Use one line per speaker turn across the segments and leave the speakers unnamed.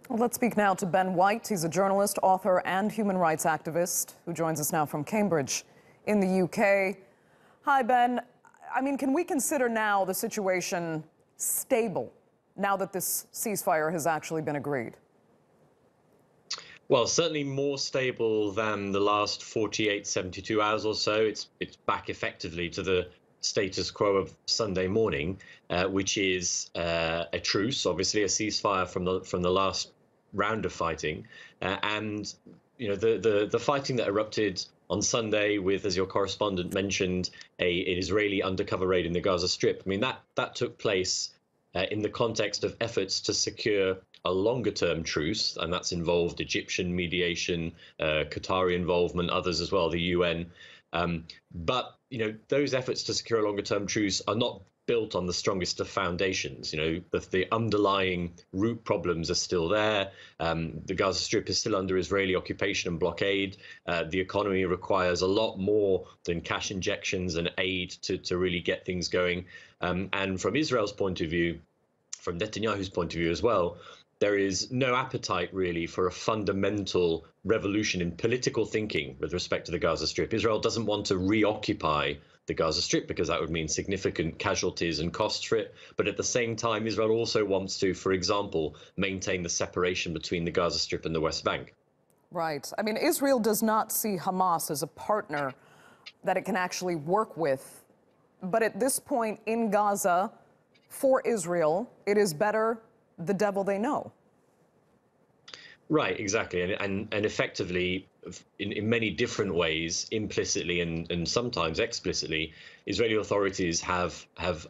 Well, let's speak now to Ben White. He's a journalist, author, and human rights activist who joins us now from Cambridge in the UK. Hi, Ben. Can we consider now the situation stable now that this ceasefire has actually been agreed?
Well, certainly more stable than the last 48, 72 hours or so. It's back effectively to the status quo of Sunday morning, which is a truce, obviously a ceasefire from the last round of fighting, and the fighting that erupted on Sunday with, as your correspondent mentioned, an Israeli undercover raid in the Gaza Strip. That took place in the context of efforts to secure a longer-term truce, and that's involved Egyptian mediation, Qatari involvement, others as well, the UN. But those efforts to secure a longer-term truce are not built on the strongest of foundations. The underlying root problems are still there. The Gaza Strip is still under Israeli occupation and blockade. The economy requires a lot more than cash injections and aid to really get things going. And from Israel's point of view, from Netanyahu's point of view as well, there is no appetite really for a fundamental revolution in political thinking with respect to the Gaza Strip. Israel doesn't want to reoccupy the Gaza Strip because that would mean significant casualties and costs for it. But at the same time, Israel also wants to, for example, maintain the separation between the Gaza Strip and the West Bank.
Right. Israel does not see Hamas as a partner that it can actually work with. But at this point in Gaza, for Israel, it is better the devil they know.
Right, exactly. And effectively, in many different ways, implicitly and sometimes explicitly, Israeli authorities have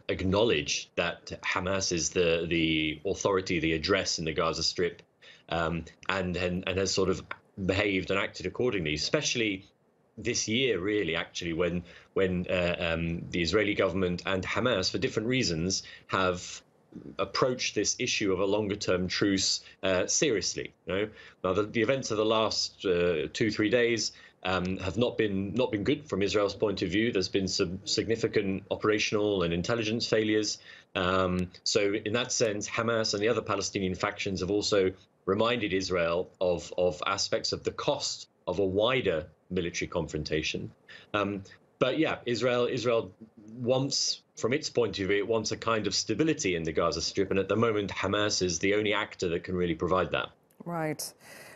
acknowledged that Hamas is the authority, the address in the Gaza Strip, and has sort of behaved and acted accordingly, especially this year, really, actually, when the Israeli government and Hamas, for different reasons, have approach this issue of a longer-term truce seriously. Now the events of the last 2-3 days have not been good from Israel's point of view. There's been some significant operational and intelligence failures. So in that sense, Hamas and the other Palestinian factions have also reminded Israel of aspects of the cost of a wider military confrontation. But yeah, Israel wants, from its point of view, it wants a kind of stability in the Gaza Strip, and at the moment, Hamas is the only actor that can really provide that.
Right.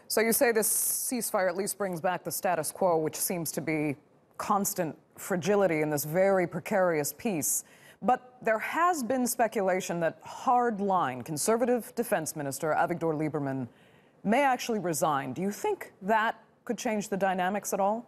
So you say this ceasefire at least brings back the status quo, which seems to be constant fragility in this very precarious peace. But there has been speculation that hardline conservative defense minister Avigdor Lieberman may actually resign. Do you think that could change the dynamics at all?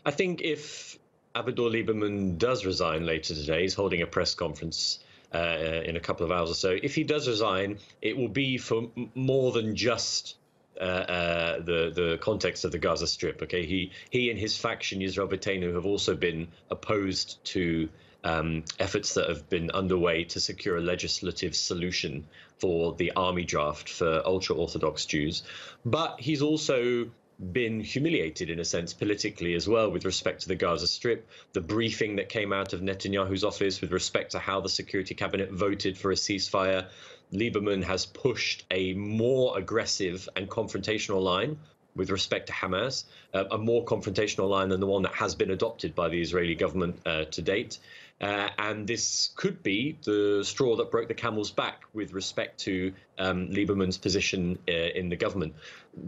I think if Avigdor Lieberman does resign later today, he's holding a press conference in a couple of hours or so. If he does resign, it will be for more than just the context of the Gaza Strip. Okay, he and his faction, Israel Beiteinu, have also been opposed to efforts that have been underway to secure a legislative solution for the army draft for ultra-Orthodox Jews. But he's also been humiliated, in a sense, politically as well with respect to the Gaza Strip. The briefing that came out of Netanyahu's office with respect to how the Security Cabinet voted for a ceasefire, Lieberman has pushed a more aggressive and confrontational line with respect to Hamas, a more confrontational line than the one that has been adopted by the Israeli government to date. And this could be the straw that broke the camel's back with respect to Lieberman's position in the government.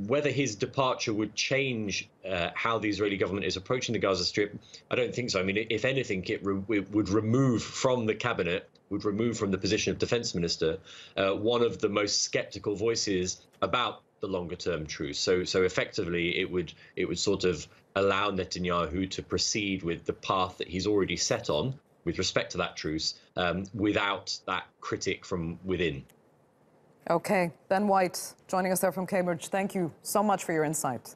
Whether his departure would change how the Israeli government is approaching the Gaza Strip, I don't think so. If anything, it would remove from the cabinet, would remove from the position of defense minister, one of the most skeptical voices about the longer-term truce. So effectively, it would sort of allow Netanyahu to proceed with the path that he's already set on with respect to that truce, without that critic from within.
Okay. Ben White joining us there from Cambridge. Thank you so much for your insight.